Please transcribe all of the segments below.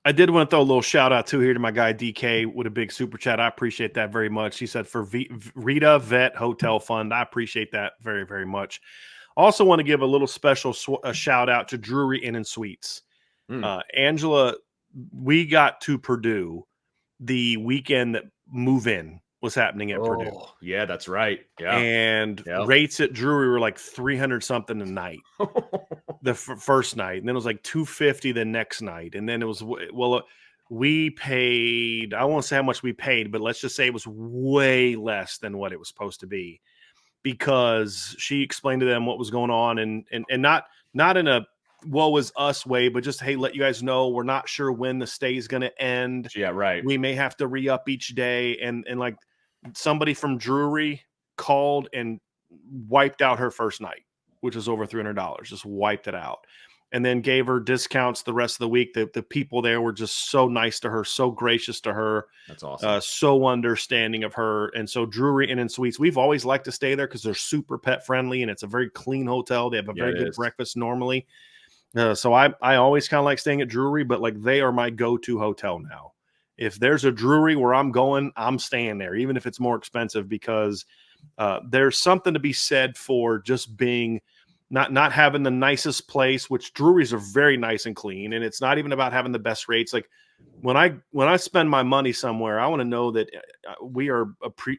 I did want to throw a little shout out too here to my guy DK with a big super chat. I appreciate that very much. He said for Rita Vet Hotel Fund. I appreciate that very, very much. Also want to give a little special shout out to Drury Inn and Suites. Angela, we got to Purdue the weekend that Move In was happening at Purdue. Yeah, that's right. Yeah. And rates at Drury were like 300 something a night. The first night, and then it was like 250 the next night, and then it was we paid, I won't say how much we paid, but let's just say it was way less than what it was supposed to be, because she explained to them what was going on, and not in a woe is us way, but just, hey, let you guys know we're not sure when the stay is going to end. Yeah, right. We may have to re-up each day, and like somebody from Drury called and wiped out her first night, which was over $300, just wiped it out, and then gave her discounts the rest of the week. The people there were just so nice to her, so gracious to her. That's awesome. So understanding of her. And so Drury Inn and Suites, we've always liked to stay there because they're super pet friendly, and it's a very clean hotel. They have a very good breakfast normally. So I always kind of like staying at Drury, but like they are my go-to hotel now. If there's a Drury where I'm going, I'm staying there, even if it's more expensive, because there's something to be said for just being not having the nicest place, which Drury's are very nice and clean. And it's not even about having the best rates. Like when I spend my money somewhere, I want to know that we are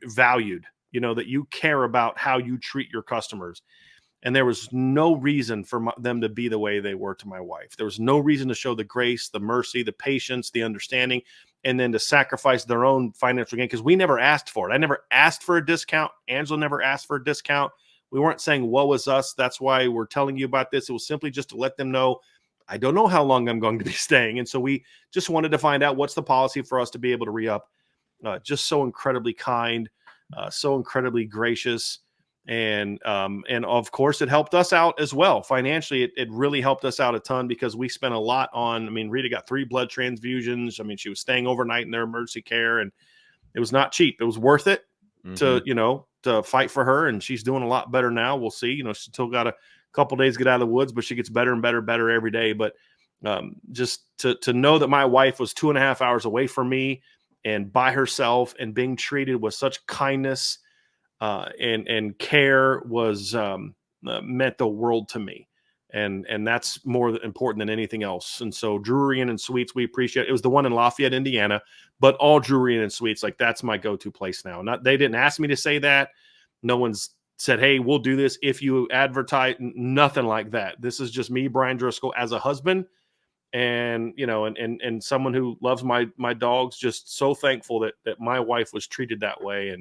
valued, that you care about how you treat your customers. And there was no reason for them to be the way they were to my wife. There was no reason to show the grace, the mercy, the patience, the understanding, and then to sacrifice their own financial gain, because we never asked for it. I never asked for a discount. Angela never asked for a discount. We weren't saying, woe is us, that's why we're telling you about this. It was simply just to let them know, I don't know how long I'm going to be staying. And so we just wanted to find out what's the policy for us to be able to re-up. Just so incredibly kind, so incredibly gracious. And of course, it helped us out as well. Financially, it really helped us out a ton, because we spent a lot on, Rita got 3 blood transfusions. She was staying overnight in their emergency care, and it was not cheap. It was worth it to fight for her, and she's doing a lot better now. We'll see. She's still got a couple days to get out of the woods, but she gets better and better every day. But just to know that my wife was 2.5 hours away from me and by herself and being treated with such kindness and care was meant the world to me. And that's more important than anything else. And so Drury Inn and Suites, we appreciate it. It was the one in Lafayette, Indiana, but all Drury Inn and Suites, like that's my go-to place now. They didn't ask me to say that. No one's said, hey, we'll do this if you advertise, nothing like that. This is just me, Brian Driscoll, as a husband and, and someone who loves my dogs, just so thankful that my wife was treated that way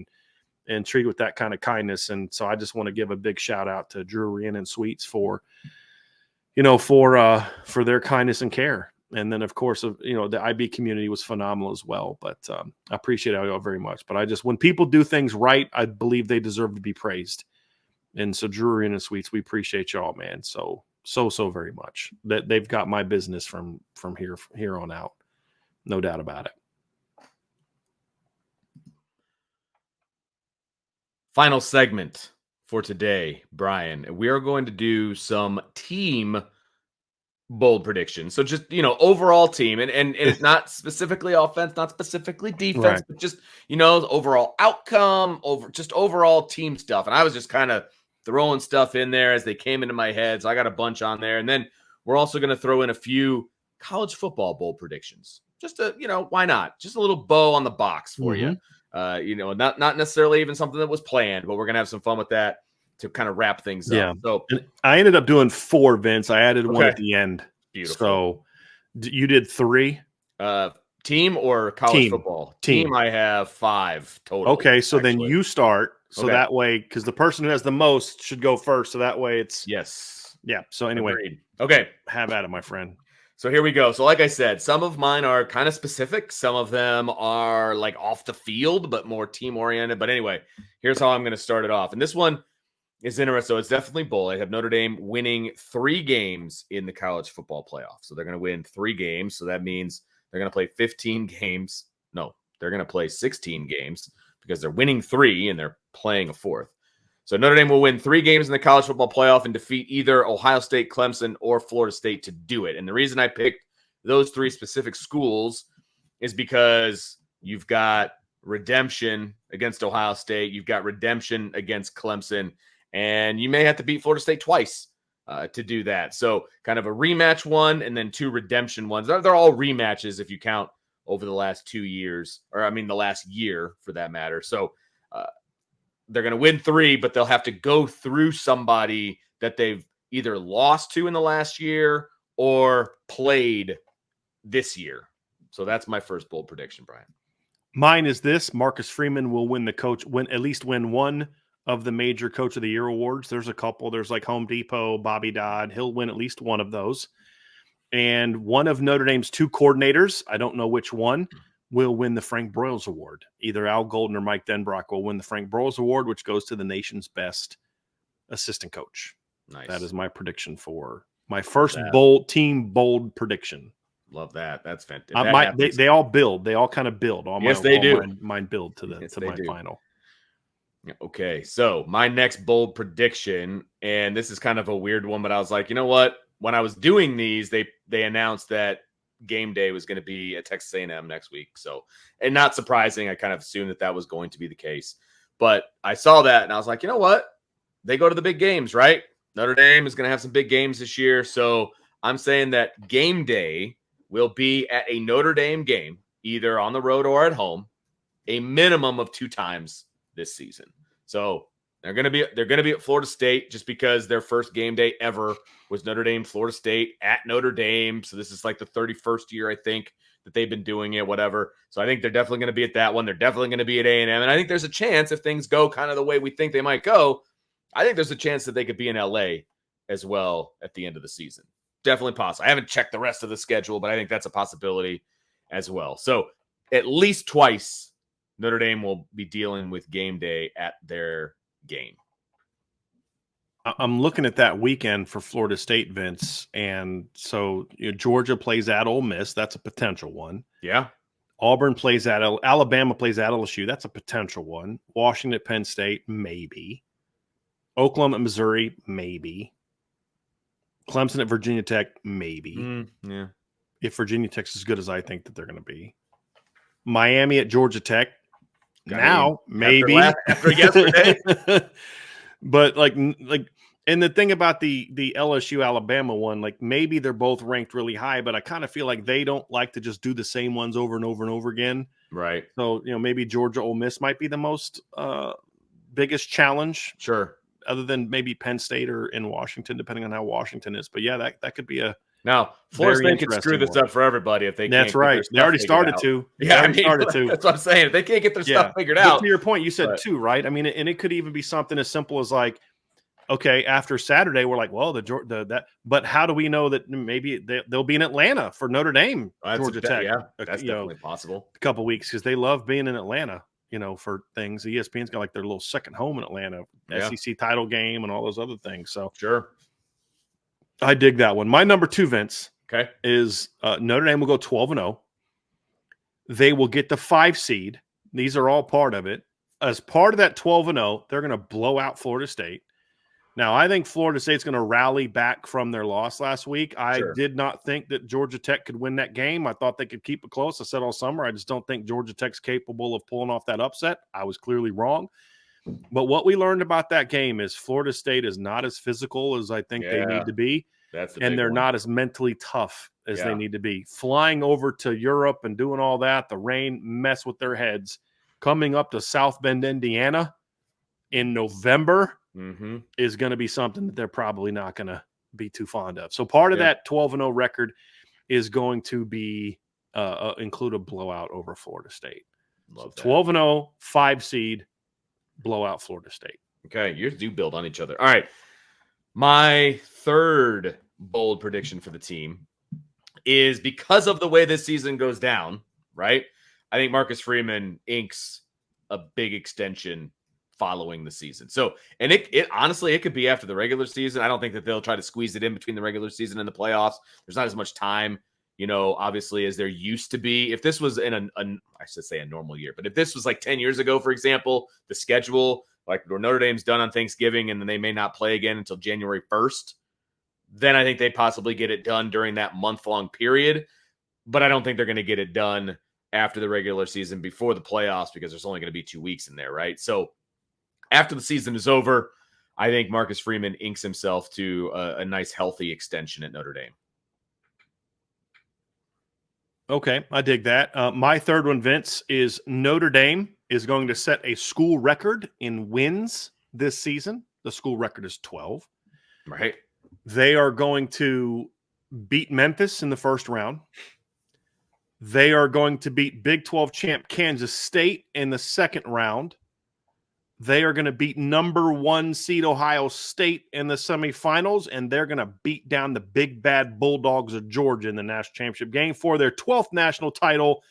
and treated with that kind of kindness. And so I just want to give a big shout out to Drury Inn and Suites for their kindness and care. And then of course, the IB community was phenomenal as well, but I appreciate y'all very much. But when people do things right, I believe they deserve to be praised. And so Drury Inn and Suites, we appreciate y'all, man. So very much that they've got my business from here on out. No doubt about it. Final segment for today, Brian. We are going to do some team bold predictions. So just, overall team and it's not specifically offense, not specifically defense, right, but just, overall outcome, overall team stuff. And I was just kind of throwing stuff in there as they came into my head. So I got a bunch on there. And then we're also going to throw in a few college football bold predictions. Just why not? Just a little bow on the box for you. Not necessarily even something that was planned, but we're going to have some fun with that to kind of wrap things up. So and I ended up doing 4, Vince. I added one at the end. Beautiful. So you did 3? Team or college football? Team, I have 5 total. Okay, so actually, then you start. So that way, because the person who has the most should go first. So that way it's... Yes. Yeah. So anyway. Agreed. Okay. Have at it, my friend. So here we go. So like I said, some of mine are kind of specific. Some of them are like off the field, but more team oriented. But anyway, here's how I'm going to start it off. And this one is interesting. So it's definitely bold. I have Notre Dame winning 3 games in the college football playoff. So they're going to win 3 games. So that means they're going to play 15 games. No, they're going to play 16 games because they're winning 3 and they're playing a 4th. So Notre Dame will win 3 games in the college football playoff and defeat either Ohio State, Clemson, or Florida State to do it. And the reason I picked those three specific schools is because you've got redemption against Ohio State, you've got redemption against Clemson, and you may have to beat Florida State twice to do that. So kind of a rematch one and then 2 redemption ones. They're all rematches if you count over the last 2 years, or I mean the last year for that matter. So they're going to win 3, but they'll have to go through somebody that they've either lost to in the last year or played this year. So that's my first bold prediction, Brian. Mine is this: Marcus Freeman will at least win one of the major Coach of the Year awards. There's a couple. There's like Home Depot, Bobby Dodd. He'll win at least one of those. And one of Notre Dame's 2 coordinators, I don't know which one, will win the Frank Broyles Award. Either Al Golden or Mike Denbrock will win the Frank Broyles Award, which goes to the nation's best assistant coach. Nice. That is my prediction for my first bold prediction. Love that. That's fantastic. They all build. They all kind of build. They do. Mine build to my final. Okay, so my next bold prediction, and this is kind of a weird one, but I was like, you know what? When I was doing these, they announced that game day was going to be at Texas A&M next week. So, and not surprising, I kind of assumed that was going to be the case. But I saw that, and I was like, you know what? They go to the big games, right? Notre Dame is going to have some big games this year. So I'm saying that game day will be at a Notre Dame game, either on the road or at home, a minimum of 2 times this season. So they're going to be at Florida State just because their first game day ever was Notre Dame, Florida State at Notre Dame. So this is like the 31st year, I think, that they've been doing it, whatever. So I think they're definitely going to be at that one. They're definitely going to be at A&M. And I think there's a chance if things go kind of the way we think they might go, I think there's a chance that they could be in LA as well at the end of the season. Definitely possible. I haven't checked the rest of the schedule, but I think that's a possibility as well. So at least twice, Notre Dame will be dealing with game day at their game. I'm looking at that weekend for Florida State, Vince. And so Georgia plays at Ole Miss. That's a potential one. Yeah. Auburn plays at Alabama plays at LSU. That's a potential one. Washington at Penn State, maybe. Oklahoma at Missouri, maybe. Clemson at Virginia Tech, maybe. Yeah. If Virginia Tech's as good as I think that they're going to be. Miami at Georgia Tech. Maybe. After yesterday. But like, and the thing about the LSU Alabama one, like maybe they're both ranked really high, but I kind of feel like they don't like to just do the same ones over and over and over again. Right. So, maybe Georgia Ole Miss might be the most biggest challenge. Sure. Other than maybe Penn State or in Washington, depending on how Washington is. But yeah, that could be a now Florida State could screw this up for everybody if they can't. That's right. They already started to. Yeah, that's what I'm saying. If they can't get their stuff figured out. To your point, you said 2, right? I mean, and it could even be something as simple as like, okay, after Saturday, we're like, well, but how do we know that maybe they'll be in Atlanta for Notre Dame, Georgia Tech? Yeah, that's definitely possible. A couple weeks because they love being in Atlanta. For things. ESPN's got like their little second home in Atlanta, SEC title game and all those other things. So sure. I dig that one. My number 2, Vince, is Notre Dame will go 12-0. They will get the 5 seed. These are all part of it. As part of that 12-0, they're going to blow out Florida State. Now, I think Florida State's going to rally back from their loss last week. I did not think that Georgia Tech could win that game. I thought they could keep it close. I said all summer, I just don't think Georgia Tech's capable of pulling off that upset. I was clearly wrong. But what we learned about that game is Florida State is not as physical as I think they need to be. And they're not as mentally tough as they need to be. Flying over to Europe and doing all that, the rain mess with their heads. Coming up to South Bend, Indiana in November is going to be something that they're probably not going to be too fond of. So part of that 12-0 record is going to be include a blowout over Florida State. Love so 12-0, 5 seed, blowout Florida State. Okay, you do build on each other. All right. My third bold prediction for the team is because of the way this season goes down, right? I think Marcus Freeman inks a big extension following the season. So, and it honestly, it could be after the regular season. I don't think that they'll try to squeeze it in between the regular season and the playoffs. There's not as much time, obviously, as there used to be. If this was in I should say a normal year, but if this was like 10 years ago, for example, the schedule, like where Notre Dame's done on Thanksgiving and then they may not play again until January 1st, then I think they possibly get it done during that month-long period. but I don't think they're going to get it done after the regular season before the playoffs because there's only going to be 2 weeks in there, right? So after the season is over, I think Marcus Freeman inks himself to a nice, healthy extension at Notre Dame. Okay, I dig that. My third one, Vince, is Notre Dame is going to set a school record in wins this season. The school record is 12. Right. They are going to beat Memphis in the first round. They are going to beat Big 12 champ Kansas State in the second round. They are going to beat number 1 seed Ohio State in the semifinals, and they're going to beat down the big bad Bulldogs of Georgia in the national championship game for their 12th national title,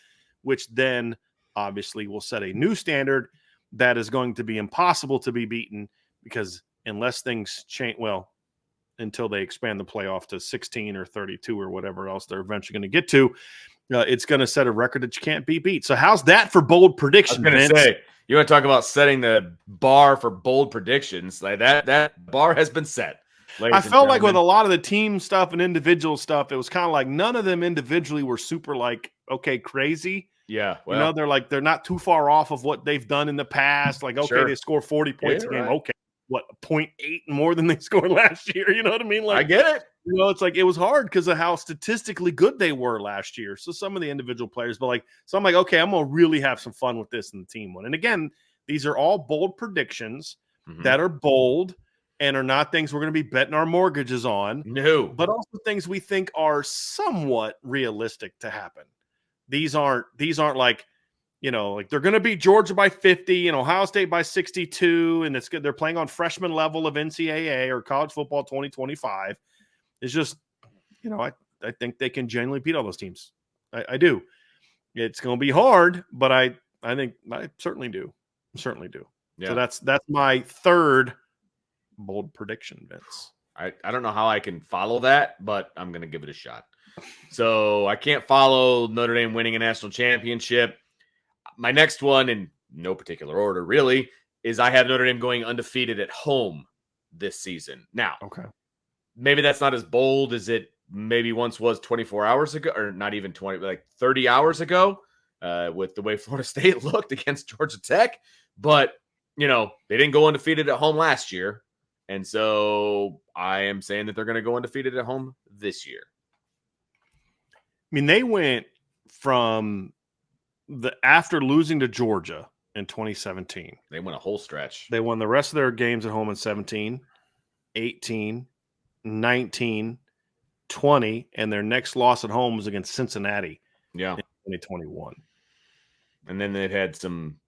which then obviously will set a new standard that is going to be impossible to be beaten because unless things change, well, until they expand the playoff to 16 or 32 or whatever else they're eventually going to get to, it's going to set a record that you can't be beat. So how's that for bold prediction, I was going to Vince? say, you want to talk about setting the bar for bold predictions. Like that bar has been set. I felt like with a lot of the team stuff and individual stuff, it was kind of like none of them individually were super like, okay, crazy. Yeah. Well, you know, they're not too far off of what they've done in the past. Like, okay, sure. They score 40 points a game. Right. Okay. What, 0.8 more than they scored last year? You know what I mean? Like, I get it. You know, it's like it was hard because of how statistically good they were last year. So some of the individual players, but so I'm like, okay, I'm gonna really have some fun with this in the team one. And again, these are all bold predictions that are bold and are not things we're gonna be betting our mortgages on. No, but also things we think are somewhat realistic to happen. These aren't like, you know, like they're going to beat Georgia by 50 and Ohio State by 62, and it's good. They're playing on freshman level of NCAA or college football 2025. It's just, you know, I think they can genuinely beat all those teams. I do. It's going to be hard, but I think I certainly do. Yeah. So that's my third bold prediction, Vince. I don't know how I can follow that, but I'm going to give it a shot. So I can't follow Notre Dame winning a national championship. My next one, in no particular order, really, is I have Notre Dame going undefeated at home this season. Now, okay, maybe that's not as bold as it maybe once was 24 hours ago, or not even 20, like 30 hours ago, with the way Florida State looked against Georgia Tech. But, you know, they didn't go undefeated at home last year. And so I am saying that they're going to go undefeated at home this year. I mean, they went from after losing to Georgia in 2017. They won a whole stretch. They won the rest of their games at home in 17, 18, 19, 20, and their next loss at home was against Cincinnati in 2021. And then they've had some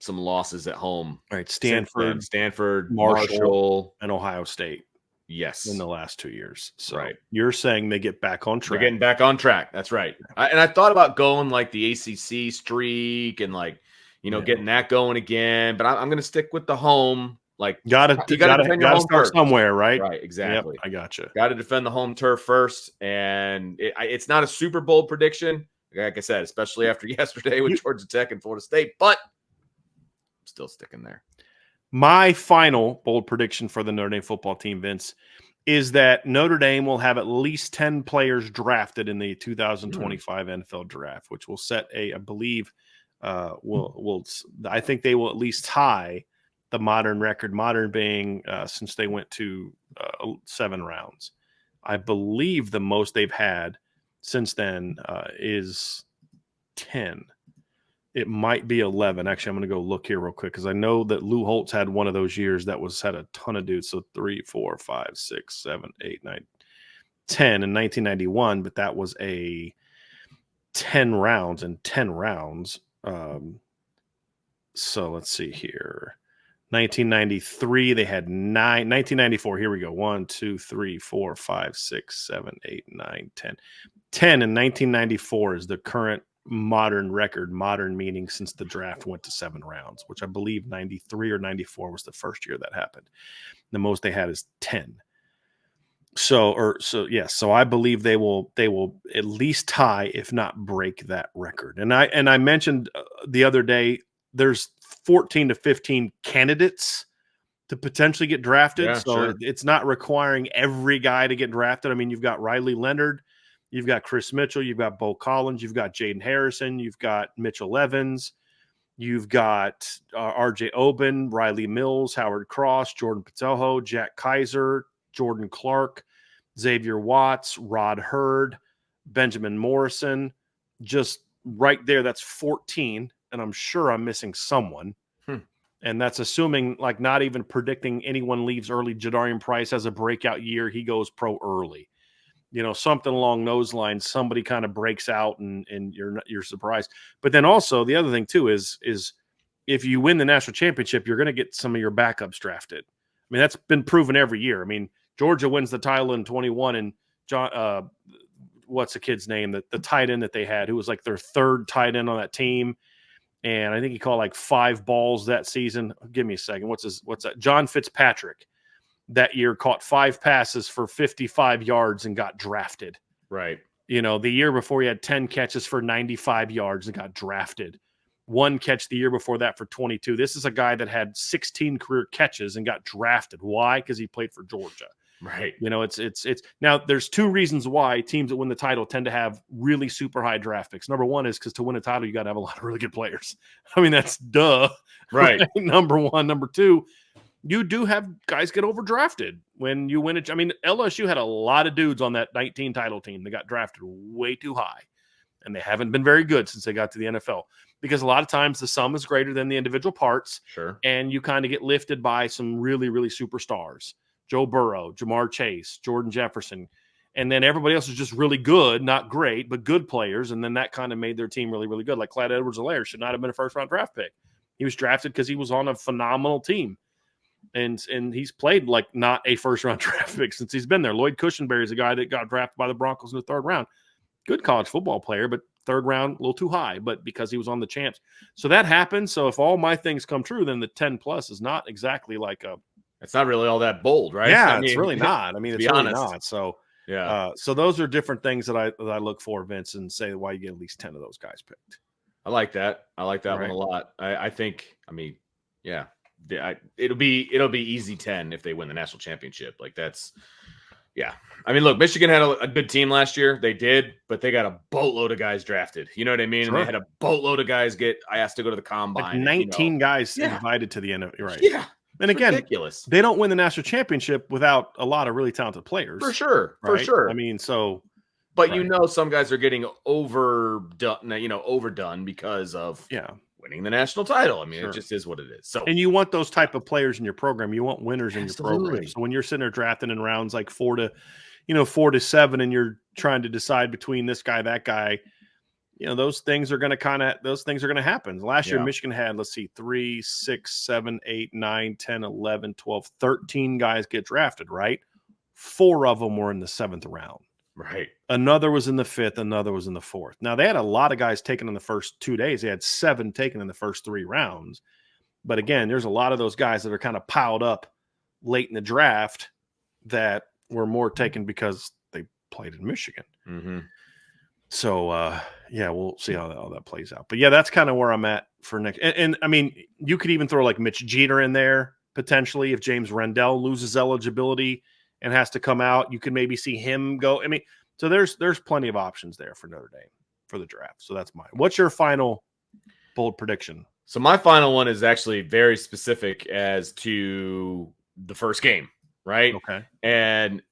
losses at home. Right, Stanford, Marshall, and Ohio State. Yes. In the last 2 years. So right. You're saying they get back on track. They're getting back on track. That's right. I thought about going like the ACC streak and like, you know, getting that going again, but I'm going to stick with the home. Like you gotta start somewhere, right? Right. Exactly. Yep, I gotcha. Got to defend the home turf first. And it's not a super bold prediction. Like I said, especially after yesterday with Georgia Tech and Florida State, but I'm still sticking there. My final bold prediction for the Notre Dame football team, Vince, is that Notre Dame will have at least 10 players drafted in the 2025 NFL draft, which will set I believe, I think they will at least tie the modern record, modern being since they went to 7 rounds. I believe the most they've had since then is 10. It might be 11. Actually, I'm going to go look here real quick because I know that Lou Holtz had one of those years that had a ton of dudes. So 3, 4, 5, 6, 7, 8, 9, 10 in 1991, but that was a 10 rounds and 10 rounds. So let's see here. 1993, they had 9. 1994, here we go. 1, 2, 3, 4, 5, 6, 7, 8, 9, 10. 10 in 1994 is the current modern record, modern meaning since the draft went to 7 rounds, which I believe 93 or 94 was the first year that happened. The most they had is 10. So I believe they will at least tie, if not break that record. And I mentioned the other day, there's 14 to 15 candidates to potentially get drafted. Yeah, so sure. It's not requiring every guy to get drafted. I mean, you've got Riley Leonard, You've got Chris Mitchell, you've got Bo Collins, you've got Jaden Harrison, you've got Mitchell Evans, you've got R.J. Oben, Riley Mills, Howard Cross, Jordan Patelho, Jack Kaiser, Jordan Clark, Xavier Watts, Rod Hurd, Benjamin Morrison. Just right there, that's 14, and I'm sure I'm missing someone. And that's assuming, like, not even predicting anyone leaves early. Jadarian Price has a breakout year. He goes pro early. Something along those lines. Somebody kind of breaks out and you're surprised. But then also the other thing too is if you win the national championship, you're going to get some of your backups drafted. I mean, that's been proven every year. I mean, Georgia wins the title in 21, and John, what's the kid's name? The tight end that they had, who was like their third tight end on that team. And I think he caught like 5 balls that season. Give me a second. What's that? John Fitzpatrick that year caught 5 passes for 55 yards and got drafted. Right. The year before he had 10 catches for 95 yards and got drafted. 1 catch the year before that for 22. This is a guy that had 16 career catches and got drafted. Why? Because he played for Georgia. Right. It's now there's 2 reasons why teams that win the title tend to have really super high draft picks. Number one is because to win a title, you got to have a lot of really good players. I mean, that's duh. Right. Number one. Number two, you do have guys get overdrafted when you win it. I mean, LSU had a lot of dudes on that 19 title team that got drafted way too high, and they haven't been very good since they got to the NFL because a lot of times the sum is greater than the individual parts. Sure. And you kind of get lifted by some really, really superstars. Joe Burrow, Jamar Chase, Jordan Jefferson, and then everybody else is just really good, not great, but good players, and then that kind of made their team really, really good. Like Clyde Edwards-Helaire should not have been a first-round draft pick. He was drafted because he was on a phenomenal team, and he's played like not a first-round draft pick since he's been there. Lloyd Cushenberry is a guy that got drafted by the Broncos in the 3rd round. Good college football player, but 3rd round, a little too high, but because he was on the champs. So that happened. So if all my things come true, then the 10-plus is not exactly like a – it's not really all that bold, right? Yeah, it's really not. I mean, it's really not. So, yeah. So those are different things that I look for, Vince, and say why you get at least 10 of those guys picked. I like that. I like that one a lot. I think. I mean, yeah, it'll be easy 10 if they win the national championship. Like that's, yeah. I mean, look, Michigan had a good team last year. They did, but they got a boatload of guys drafted. You know what I mean? Sure. And they had a boatload of guys I asked to go to the combine. Like 19 guys invited to the end of right. Yeah. And again, ridiculous. They don't win the national championship without a lot of really talented players. For sure. Right? For sure. I mean, so. But some guys are getting overdone because of winning the national title. I mean, It just is what it is. So, and you want those type of players in your program. You want winners in your program. So when you're sitting there drafting in rounds like 4 to 7, and you're trying to decide between this guy, that guy, those things are going to happen. Last year, Michigan had, 3, 6, 7, 8, 9, 10, 11, 12, 13 guys get drafted, right? 4 of them were in the 7th round. Right. Another was in the 5th. Another was in the 4th. Now, they had a lot of guys taken in the first 2 days. They had 7 taken in the first 3 rounds. But again, there's a lot of those guys that are kind of piled up late in the draft that were more taken because they played in Michigan. Mm-hmm. So, we'll see how that plays out. But, that's kind of where I'm at for next. And, I mean, you could even throw like Mitch Jeter in there potentially if James Rendell loses eligibility and has to come out. You could maybe see him go. I mean, so there's plenty of options there for Notre Dame for the draft. So that's mine. What's your final bold prediction? So my final one is actually very specific as to the first game, right? Okay. And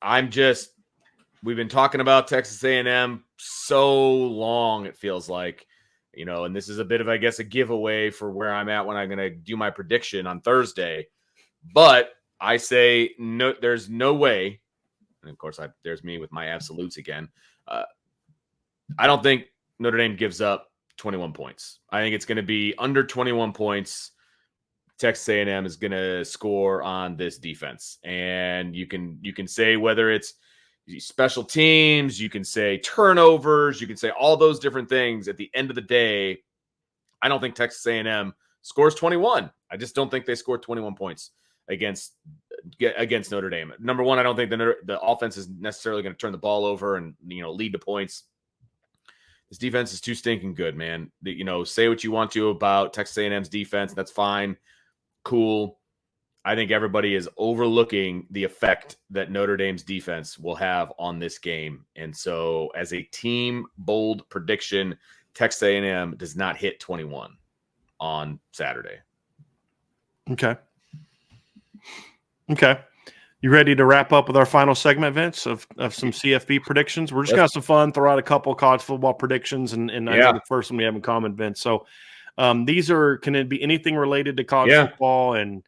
we've been talking about Texas A&M so long, it feels like, and this is a bit of, I guess, a giveaway for where I'm at when I'm going to do my prediction on Thursday. But I say no, there's no way. And of course, there's me with my absolutes again. I don't think Notre Dame gives up 21 points. I think it's going to be under 21 points. Texas A&M is going to score on this defense. And you can say whether it's special teams, you can say turnovers, you can say all those different things. At the end of the day, I don't think Texas A&M scores 21. I just don't think they score 21 points against Notre Dame. Number one, I don't think the offense is necessarily going to turn the ball over and lead to points. This defense is too stinking good, man. Say what you want to about Texas A&M's defense. That's fine. Cool. I think everybody is overlooking the effect that Notre Dame's defense will have on this game. And so as a team bold prediction, Texas A&M does not hit 21 on Saturday. Okay. You ready to wrap up with our final segment, Vince, of some CFB predictions? We're just going to have some fun, throw out a couple of college football predictions, and I know the first one we have in common, Vince. So these can it be anything related to college football? And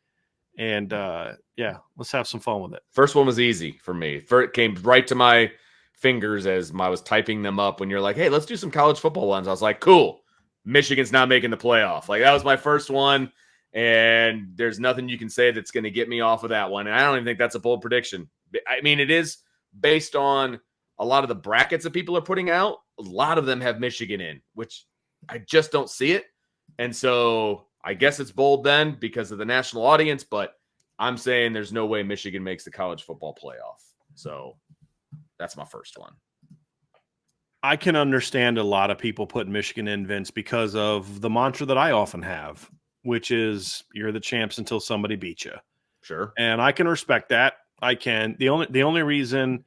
let's have some fun with it. First one was easy for me. It came right to my fingers as I was typing them up when you're like, hey, let's do some college football ones. I was like, cool. Michigan's not making the playoff. Like, that was my first one. And there's nothing you can say that's going to get me off of that one. And I don't even think that's a bold prediction. I mean, it is based on a lot of the brackets that people are putting out. A lot of them have Michigan in, which I just don't see it. And so I guess it's bold then because of the national audience, but I'm saying there's no way Michigan makes the college football playoff. So that's my first one. I can understand a lot of people putting Michigan in, Vince, because of the mantra that I often have, which is you're the champs until somebody beats you. Sure. And I can respect that. I can. The only reason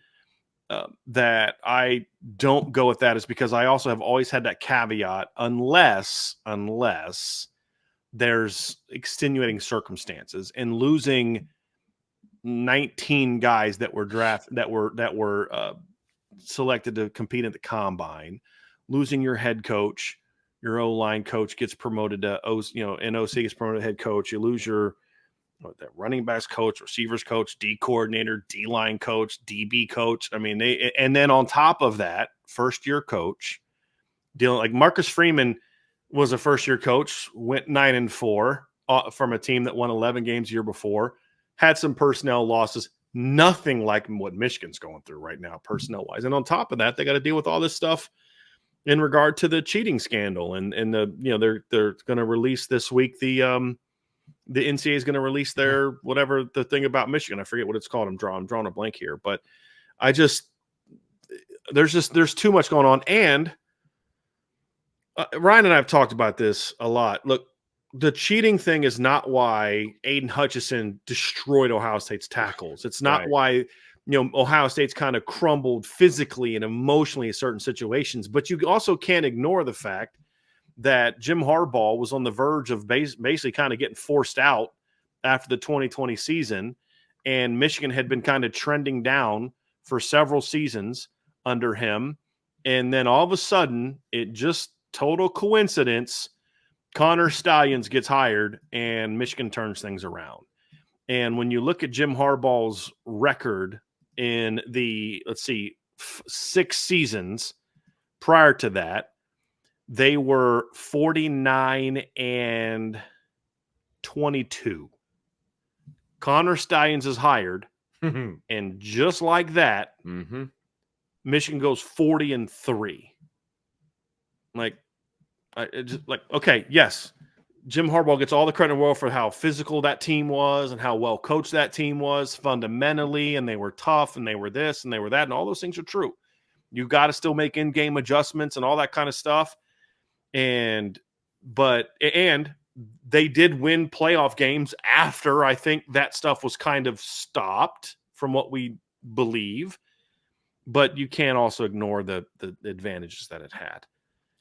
that I don't go with that is because I also have always had that caveat, unless there's extenuating circumstances, and losing 19 guys that were selected to compete at the combine, losing your head coach, your O-line coach gets promoted to and OC gets promoted to head coach. You lose your that running backs coach, receivers coach, D coordinator, D-line coach, DB coach. I mean, and then on top of that, first-year coach, dealing like Marcus Freeman was a first-year coach, went 9-4 from a team that won 11 games the year before, had some personnel losses, nothing like what Michigan's going through right now, personnel-wise. And on top of that, they got to deal with all this stuff in regard to the cheating scandal, and they're going to release this week the NCAA is going to release their whatever the thing about Michigan. I forget what it's called. I'm drawing a blank here, but there's too much going on. And Ryan and I have talked about this a lot. Look, the cheating thing is not why Aiden Hutchinson destroyed Ohio State's tackles. It's not why Ohio State's kind of crumbled physically and emotionally in certain situations. But you also can't ignore the fact that Jim Harbaugh was on the verge of basically kind of getting forced out after the 2020 season, and Michigan had been kind of trending down for several seasons under him. And then all of a sudden, it just total coincidence, Connor Stallions gets hired and Michigan turns things around. And when you look at Jim Harbaugh's record in the, 6 seasons prior to that, they were 49-22. Connor Stallions is hired, and just like that, Michigan goes 40-3. Okay, yes, Jim Harbaugh gets all the credit in the world for how physical that team was and how well coached that team was fundamentally, and they were tough, and they were this, and they were that, and all those things are true. You got to still make in-game adjustments and all that kind of stuff. And they did win playoff games after I think that stuff was kind of stopped from what we believe, but you can't also ignore the advantages that it had.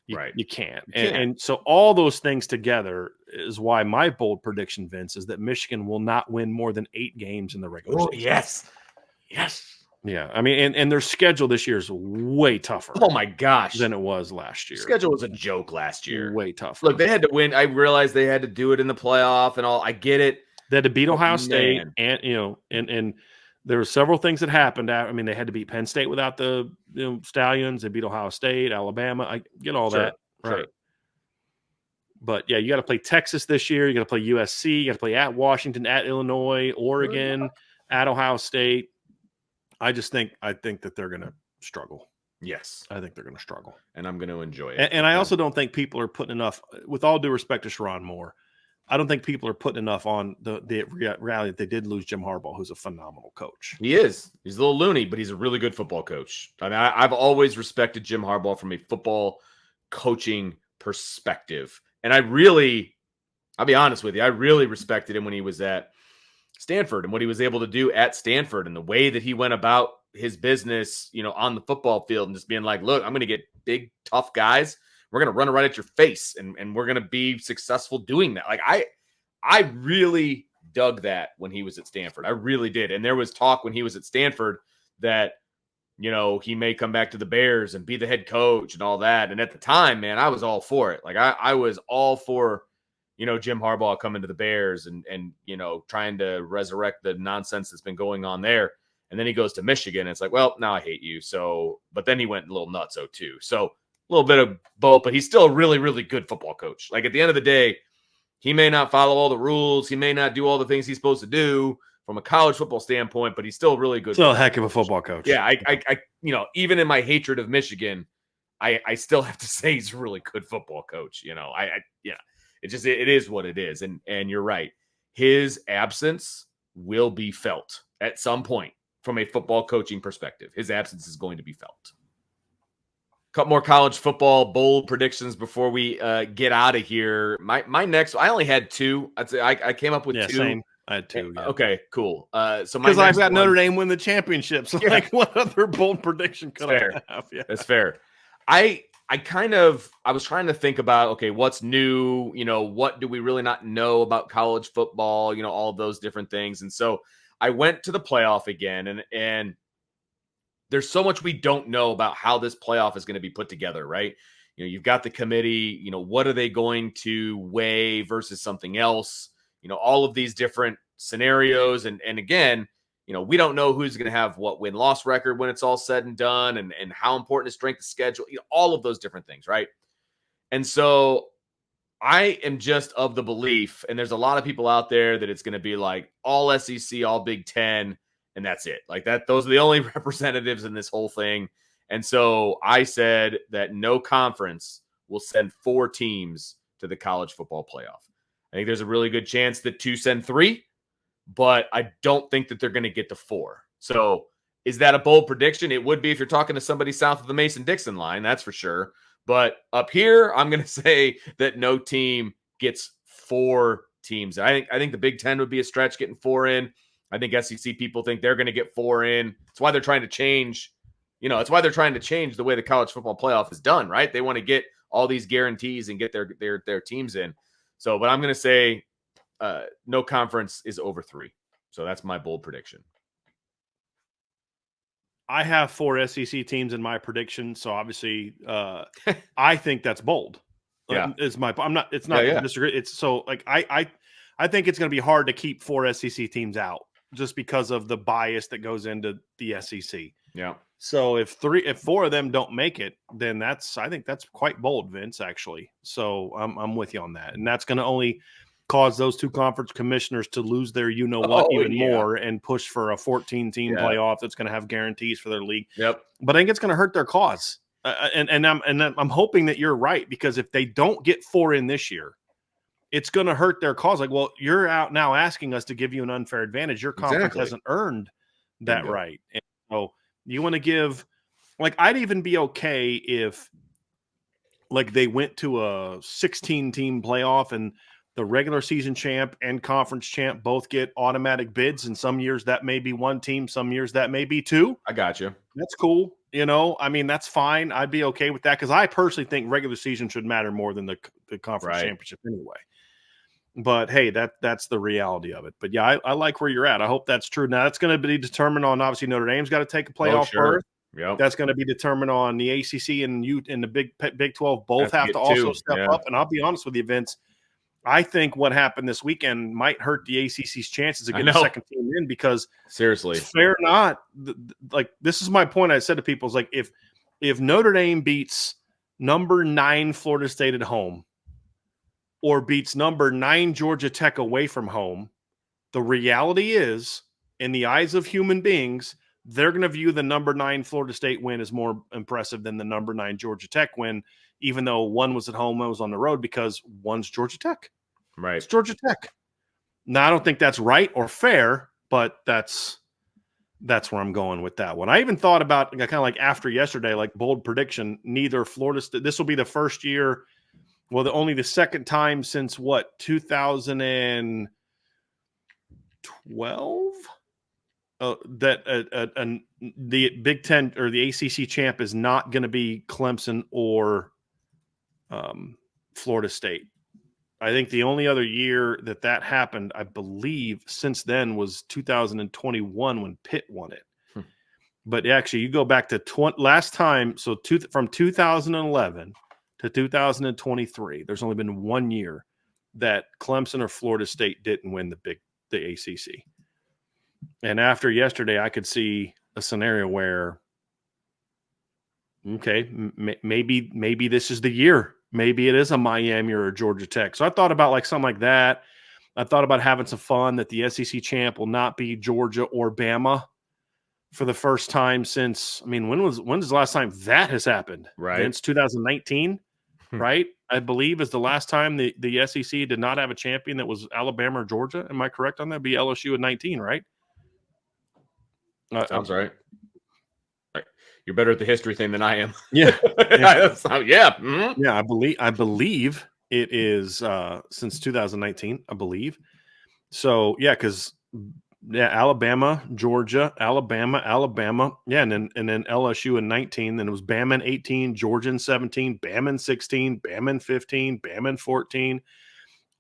You can't. And so all those things together is why my bold prediction, Vince, is that Michigan will not win more than 8 games in the regular season. Yes. Yeah, I mean, and their schedule this year is way tougher. Oh my gosh, than it was last year. The schedule was a joke last year. Way tougher. Look, they had to win. I realized they had to do it in the playoff and all. I get it. They had to beat Ohio State, and and there were several things that happened. I mean, they had to beat Penn State without the Stallions. They beat Ohio State, Alabama. I get all that, right? Sure. But yeah, you got to play Texas this year. You got to play USC. You got to play at Washington, at Illinois, Oregon, at Ohio State. I think that they're going to struggle. Yes. I think they're going to struggle. And I'm going to enjoy it. And I also don't think people are putting enough, with all due respect to Sharon Moore, I don't think people are putting enough on the reality that they did lose Jim Harbaugh, who's a phenomenal coach. He is. He's a little loony, but he's a really good football coach. I mean, I've always respected Jim Harbaugh from a football coaching perspective. And I'll be honest with you, I really respected him when he was at Stanford and what he was able to do at Stanford and the way that he went about his business, on the football field and just being like, look, I'm going to get big, tough guys. We're going to run right at your face and we're going to be successful doing that. Like I really dug that when he was at Stanford. I really did. And there was talk when he was at Stanford that, he may come back to the Bears and be the head coach and all that. And at the time, man, I was all for it. Like I was all for, Jim Harbaugh coming to the Bears and trying to resurrect the nonsense that's been going on there. And then he goes to Michigan. And it's like, well, now I hate you. So, but then he went a little nutso too. So a little bit of both, but he's still a really, really good football coach. Like at the end of the day, he may not follow all the rules. He may not do all the things he's supposed to do from a college football standpoint, but he's still really good. Still a heck of a football coach. Yeah. I even in my hatred of Michigan, I still have to say he's a really good football coach. It is what it is. And you're right. His absence will be felt at some point from a football coaching perspective. His absence is going to be felt. Couple more college football bold predictions before we get out of here. My next, I only had two. I'd say I came up with two. Same. I had two. Yeah. Okay, cool. So because I've got Notre Dame win the championship. So like, what other bold prediction could I have? Yeah. That's fair. I was trying to think about, okay, what's new? What do we really not know about college football? All of those different things. And so I went to the playoff again, and there's so much we don't know about how this playoff is going to be put together, right? You've got the committee, what are they going to weigh versus something else? All of these different scenarios. And again, we don't know who's going to have what win-loss record when it's all said and done and how important is strength of schedule, all of those different things, right? And so I am just of the belief, and there's a lot of people out there that it's going to be like all SEC, all Big Ten, and that's it. Like that, those are the only representatives in this whole thing. And so I said that no conference will send 4 teams to the college football playoff. I think there's a really good chance that 2 send 3, but I don't think that they're going to get to 4. So is that a bold prediction? It would be if you're talking to somebody south of the Mason-Dixon line, that's for sure. But up here, I'm going to say that no team gets 4 teams. I think the Big Ten would be a stretch getting 4 in. I think SEC people think they're going to get 4 in. It's why they're trying to change. It's why they're trying to change the way the college football playoff is done, right? They want to get all these guarantees and get their teams in. So, but I'm going to say no conference is over 3. So that's my bold prediction. I have 4 SEC teams in my prediction. So obviously I think that's bold. Yeah. It's not disagree. It's so like, I think it's going to be hard to keep 4 SEC teams out just because of the bias that goes into the SEC. Yeah. So if 4 of them don't make it, then I think that's quite bold, Vince, actually. So I'm with you on that. And that's going to only cause those 2 conference commissioners to lose their more and push for a 14-team playoff that's going to have guarantees for their league. Yep. But I think it's going to hurt their cause. And I'm hoping that you're right, because if they don't get 4 in this year, it's going to hurt their cause. Like, well, you're out now asking us to give you an unfair advantage. Your conference hasn't earned that right. And so you want to give, like, I'd even be okay if, like, they went to a 16-team playoff and the regular season champ and conference champ both get automatic bids. And some years that may be 1 team, some years that may be 2. I got you. That's cool. That's fine. I'd be okay with that, because I personally think regular season should matter more than the conference championship anyway. But hey, that's the reality of it. But yeah, I like where you're at. I hope that's true. Now that's going to be determined on, obviously, Notre Dame's got to take a playoff berth. Yep. That's going to be determined on the ACC and the Big 12 both have to also step up. And I'll be honest with you, Vince, I think what happened this weekend might hurt the ACC's chances of getting the second team in, because seriously, fair or not, like, this is my point. I said to people, is like, if Notre Dame beats number 9 Florida State at home, or beats number 9 Georgia Tech away from home, the reality is, in the eyes of human beings, they're going to view the number 9 Florida State win as more impressive than the number 9 Georgia Tech win, even though one was at home, one was on the road, because one's Georgia Tech. Right. It's Georgia Tech. Now, I don't think that's right or fair, but that's where I'm going with that one. I even thought about, kind of like after yesterday, like, bold prediction, neither Florida State, this will be the first year, only the second time since 2000 and 12. That the Big Ten or the ACC champ is not going to be Clemson or Florida State. I think the only other year that happened, I believe, since then was 2021 when Pitt won it. But actually, you go back to last time, so from 2011 to 2023, there's only been 1 year that Clemson or Florida State didn't win the ACC. And after yesterday, I could see a scenario where, okay, maybe this is the year. Maybe it is a Miami or a Georgia Tech. So I thought about like something like that. I thought about having some fun that the SEC champ will not be Georgia or Bama for the first time since, I mean, when's the last time that has happened? Right. Since 2019, right? I believe is the last time the SEC did not have a champion that was Alabama or Georgia. Am I correct on that? Be LSU at 19, right? Sounds right. You're better at the history thing than I am. Yeah. Yeah. Mm-hmm. Yeah, I believe it is since 2019, I believe. So, yeah, because Alabama, Georgia, Alabama. Yeah, and then LSU in 19, then it was Bama in 18, Georgia in 17, Bama in 16, Bama in 15, Bama in 14.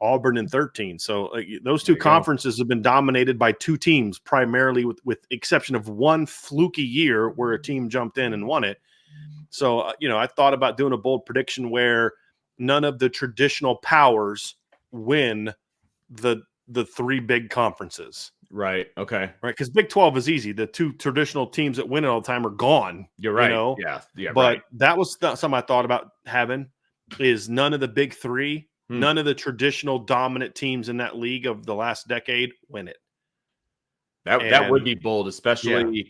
Auburn in 13. So those two conferences have been dominated by two teams, primarily with exception of one fluky year where a team jumped in and won it. So, I thought about doing a bold prediction where none of the traditional powers win the three big conferences. Right. Okay. Right. Because Big 12 is easy. The two traditional teams that win it all the time are gone. You're right. Yeah. But that was something I thought about having is none of the big three. None of the traditional dominant teams in that league of the last decade win it. That would be bold, especially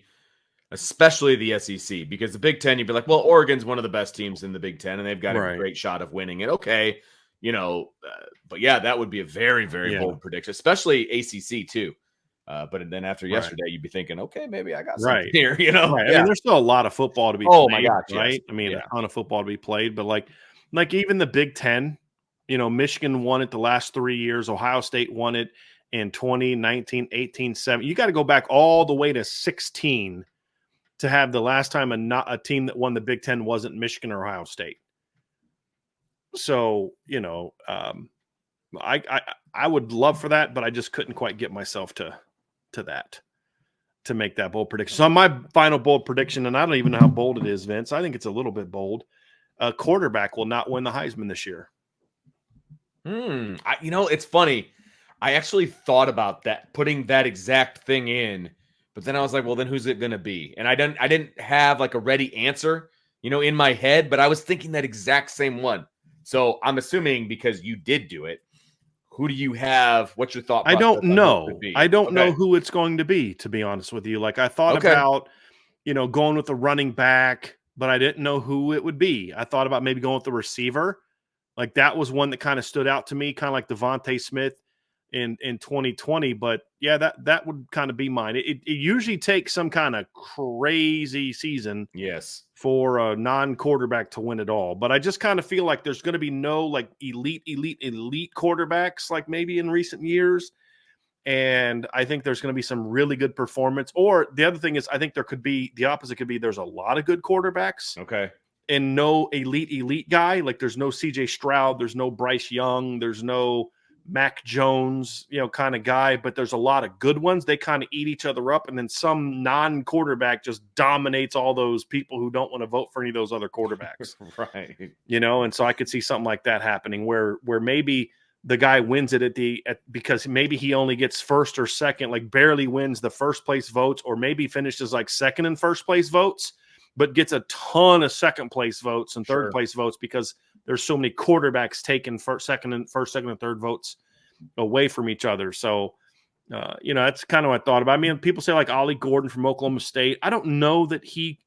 the SEC, because the Big Ten, you'd be like, well, Oregon's one of the best teams in the Big Ten, and they've got a great shot of winning it. Okay, but yeah, that would be a very, very bold prediction, especially ACC too. But then after yesterday, you'd be thinking, okay, maybe I got something here. Right. I mean, there's still a lot of football to be played. My gosh, right? Yes. I mean, a ton of football to be played, but like even the Big Ten. Michigan won it the last 3 years. Ohio State won it in 2019, 18, 7. You got to go back all the way to 16 to have the last time a team that won the Big Ten wasn't Michigan or Ohio State. So, I would love for that, but I just couldn't quite get myself to make that bold prediction. So my final bold prediction, and I don't even know how bold it is, Vince. I think it's a little bit bold. A quarterback will not win the Heisman this year. It's funny. I actually thought about that, putting that exact thing in, but then I was like, well, then who's it going to be? And I didn't have like a ready answer, in my head, but I was thinking that exact same one. So I'm assuming because you did do it, who do you have? What's your thought process? I don't know. I don't know who it's going to be, to be honest with you. Like I thought about, going with the running back, but I didn't know who it would be. I thought about maybe going with the receiver. Like that was one that kind of stood out to me, kind of like Devontae Smith in 2020. But yeah, that would kind of be mine. It usually takes some kind of crazy season, for a non-quarterback to win it all. But I just kind of feel like there's going to be no like elite quarterbacks like maybe in recent years. And I think there's going to be some really good performance. Or the other thing is, I think there could be the opposite. Could be there's a lot of good quarterbacks. Okay. And no elite guy. Like there's no CJ Stroud, there's no Bryce Young, there's no Mac Jones, kind of guy, but there's a lot of good ones. They kind of eat each other up, and then some non-quarterback just dominates all those people who don't want to vote for any of those other quarterbacks. Right. And so I could see something like that happening where maybe the guy wins it because maybe he only gets first or second, like barely wins the first place votes, or maybe finishes like second and first place votes, but gets a ton of second place votes and third place votes because there's so many quarterbacks taking first, second, and third votes away from each other. So, that's kind of what I thought about. I mean, people say like Ollie Gordon from Oklahoma State. I don't know that he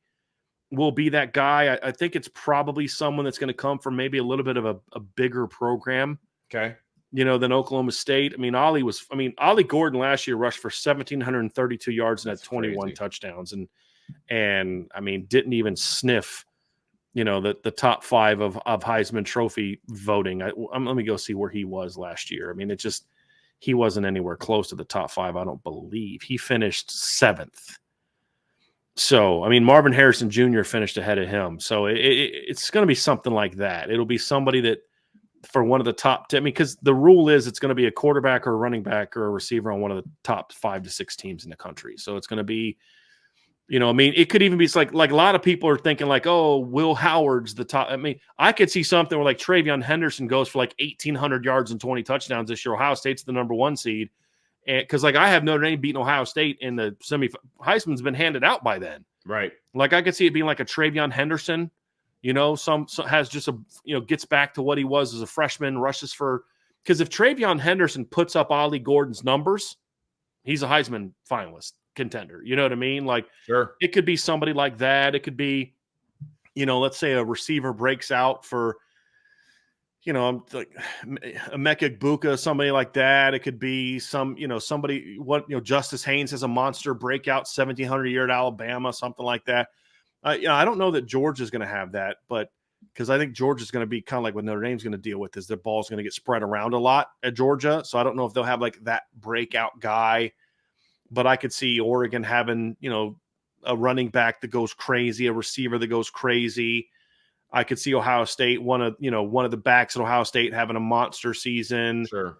will be that guy. I think it's probably someone that's going to come from maybe a little bit of a bigger program. Okay. Than Oklahoma State. I mean, Ollie Gordon last year rushed for 1,732 yards and had 21 touchdowns. And I mean, didn't even sniff, the top 5 of Heisman Trophy voting. Let me go see where he was last year. I mean, he wasn't anywhere close to the top 5, I don't believe. He finished 7th. So, I mean, Marvin Harrison Jr. finished ahead of him. So it's going to be something like that. It'll be somebody that for one of the top 10, because the rule is it's going to be a quarterback or a running back or a receiver on one of the top 5 to 6 teams in the country. So it's going to be, I mean, it could even be like a lot of people are thinking like, oh, Will Howard's the top. I mean, I could see something where like Travion Henderson goes for like 1,800 yards and 20 touchdowns this year. Ohio State's the number 1 seed. And because like I have Notre Dame beating Ohio State in the Heisman's been handed out by then. Right. Like I could see it being like a Travion Henderson, some has just gets back to what he was as a freshman, rushes for, because if Travion Henderson puts up Ollie Gordon's numbers, he's a Heisman finalist contender. You know what I mean? Like, sure, it could be somebody like that. It could be, let's say a receiver breaks out for, I'm like Emeka Egbuka, somebody like that. It could be somebody, Justice Haynes has a monster breakout, 1,700 year at Alabama, something like that. I don't know that George is going to have that, but because I think Georgia is going to be kind of like what Notre Dame's going to deal with is their ball's going to get spread around a lot at Georgia. So I don't know if they'll have like that breakout guy. But I could see Oregon having, a running back that goes crazy, a receiver that goes crazy. I could see Ohio State, one of the backs at Ohio State having a monster season. Sure.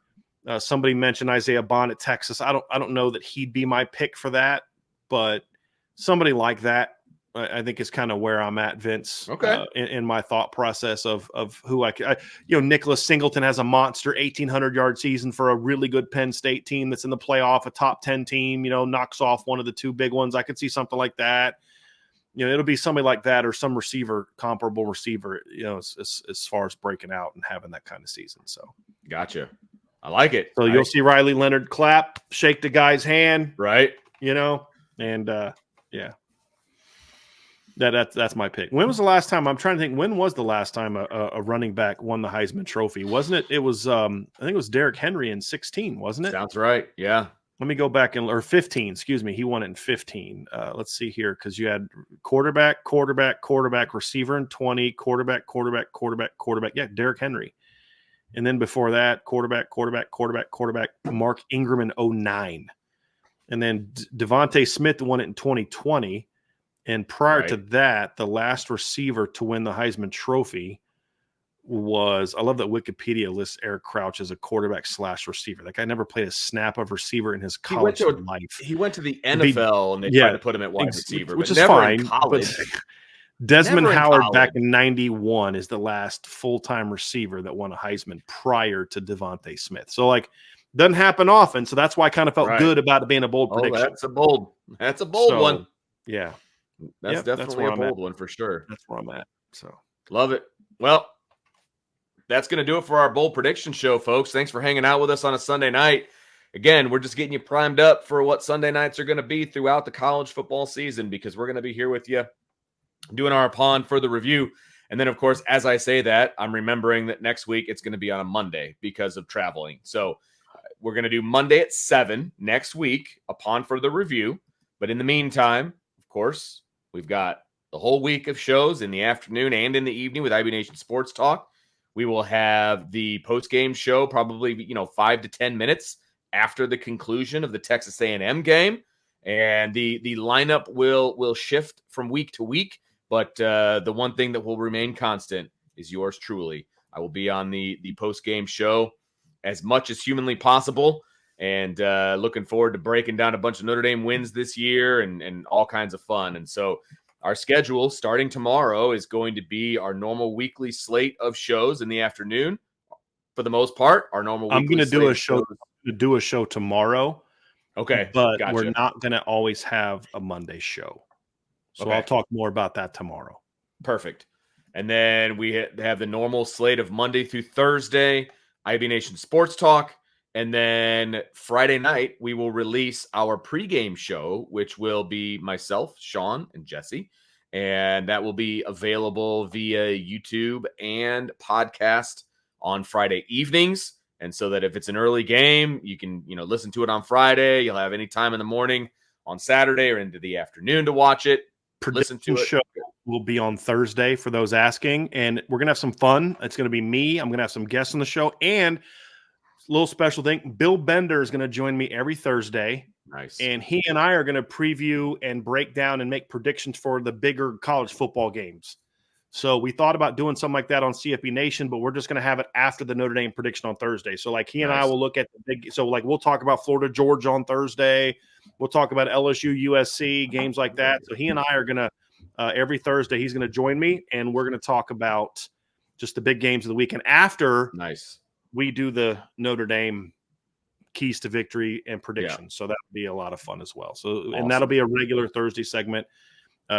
Somebody mentioned Isaiah Bond at Texas. I don't know that he'd be my pick for that, but somebody like that, I think is kind of where I'm at, Vince. Okay. In my thought process of who Nicholas Singleton has a monster 1,800 yard season for a really good Penn State team that's in the playoff, a top 10 team. Knocks off one of the 2 big ones. I could see something like that. It'll be somebody like that or some comparable receiver. As far as breaking out and having that kind of season. So, gotcha. I like it. So you'll see Riley Leonard clap, shake the guy's hand, right? And yeah. That's my pick. When was the last time? I'm trying to think. When was the last time a running back won the Heisman Trophy? Wasn't it? It was. I think it was Derrick Henry in 2016, wasn't it? Sounds right. Yeah. Let me go back or 2015. Excuse me. He won it in 2015. Let's see here, because you had quarterback, receiver in 20, quarterback. Yeah, Derrick Henry. And then before that, quarterback. Mark Ingram in 2009, and then Devontae Smith won it in 2020. And prior to that, the last receiver to win the Heisman Trophy was, I love that Wikipedia lists Eric Crouch as a quarterback / receiver. That guy never played a snap of receiver in his college life. He went to the NFL and they tried to put him at wide receiver, which but is never fine. in college. Desmond Howard back in 91 is the last full-time receiver that won a Heisman prior to Devontae Smith. So like, doesn't happen often. So that's why I kind of felt good about it being a bold prediction. That's a bold one. Yeah. That's definitely a bold one for sure. That's where I'm at. So love it. Well, that's going to do it for our bold prediction show, folks. Thanks for hanging out with us on a Sunday night. Again, we're just getting you primed up for what Sunday nights are going to be throughout the college football season, because we're going to be here with you doing our upon further review. And then, of course, as I say that, I'm remembering that next week it's going to be on a Monday because of traveling. So we're going to do Monday at 7 next week upon further review. But in the meantime, of course, we've got the whole week of shows in the afternoon and in the evening with IB Nation Sports Talk. We will have the post-game show probably, 5 to 10 minutes after the conclusion of the Texas A&M game. And the lineup will shift from week to week. But the one thing that will remain constant is yours truly. I will be on the post-game show as much as humanly possible. And looking forward to breaking down a bunch of Notre Dame wins this year and all kinds of fun. And so our schedule starting tomorrow is going to be our normal weekly slate of shows in the afternoon. For the most part, our normal weekly I'm going to do a show tomorrow. Okay. But we're not going to always have a Monday show. So I'll talk more about that tomorrow. Perfect. And then we have the normal slate of Monday through Thursday, IB Nation Sports Talk. And then Friday night, we will release our pregame show, which will be myself, Sean, and Jesse. And that will be available via YouTube and podcast on Friday evenings. And so that if it's an early game, you can, listen to it on Friday. You'll have any time in the morning on Saturday or into the afternoon to watch it. Listen to it. Show will be on Thursday for those asking. And we're going to have some fun. It's going to be me. I'm going to have some guests on the show. And little special thing. Bill Bender is going to join me every Thursday. Nice. And he and I are going to preview and break down and make predictions for the bigger college football games. So we thought about doing something like that on CFB Nation, but we're just going to have it after the Notre Dame prediction on Thursday. So like he and I will look at the big, so like we'll talk about Florida, Georgia on Thursday. We'll talk about LSU, USC, games like that. So he and I are going to, every Thursday, he's going to join me and we're going to talk about just the big games of the week. And after we do the Notre Dame keys to victory and predictions. So that would be a lot of fun as well. So, and that'll be a regular Thursday segment.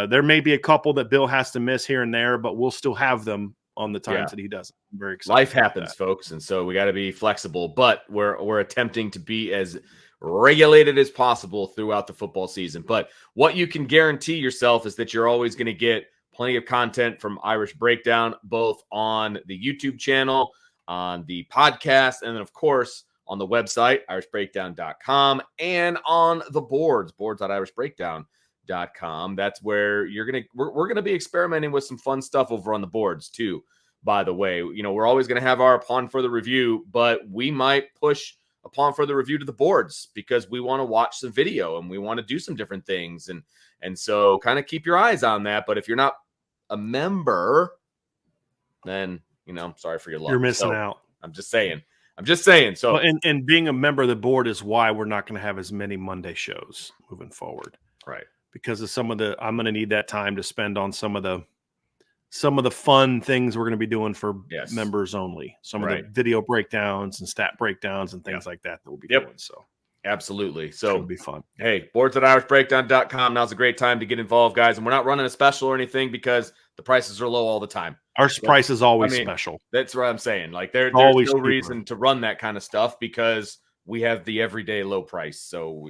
There may be a couple that Bill has to miss here and there, but we'll still have them on the times that he doesn't. I'm very excited. Life happens, folks, and so we got to be flexible. But we're attempting to be as regulated as possible throughout the football season. But what you can guarantee yourself is that you're always going to get plenty of content from Irish Breakdown, both on the YouTube channel, on the podcast, and then of course on the website irishbreakdown.com and on the boards.irishbreakdown.com. That's where we're gonna be experimenting with some fun stuff over on the boards too. By the way, we're always gonna have our upon further review, but we might push upon further review to the boards because we want to watch some video and we want to do some different things, and so kind of keep your eyes on that. But if you're not a member, then I'm sorry for your luck. You're missing out. I'm just saying. So and being a member of the board is why we're not going to have as many Monday shows moving forward. Right. Because of I'm going to need that time to spend on some of the fun things we're going to be doing for members only. Some of the video breakdowns and stat breakdowns and things like that we'll be doing. So absolutely. So it'll be fun. Hey, boards.irishbreakdown.com. Now's a great time to get involved, guys. And we're not running a special or anything because the prices are low all the time. Our price is always special. That's what I'm saying. Like there's always no reason to run that kind of stuff because we have the everyday low price. So,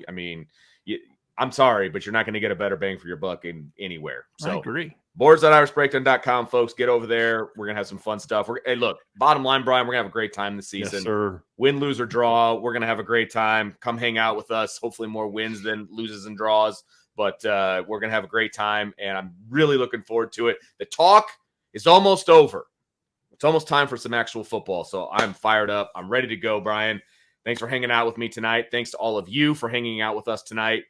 I'm sorry, but you're not going to get a better bang for your buck anywhere. So I agree. Boards.irishbreakdown.com, folks. Get over there. We're going to have some fun stuff. Hey, look, bottom line, Brian, we're going to have a great time this season. Yes, sir. Win, lose, or draw. We're going to have a great time. Come hang out with us. Hopefully more wins than loses and draws. But we're going to have a great time, and I'm really looking forward to it. The talk is almost over. It's almost time for some actual football. So I'm fired up. I'm ready to go, Brian. Thanks for hanging out with me tonight. Thanks to all of you for hanging out with us tonight.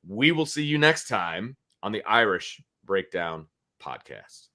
We will see you next time on the Irish Breakdown Podcast.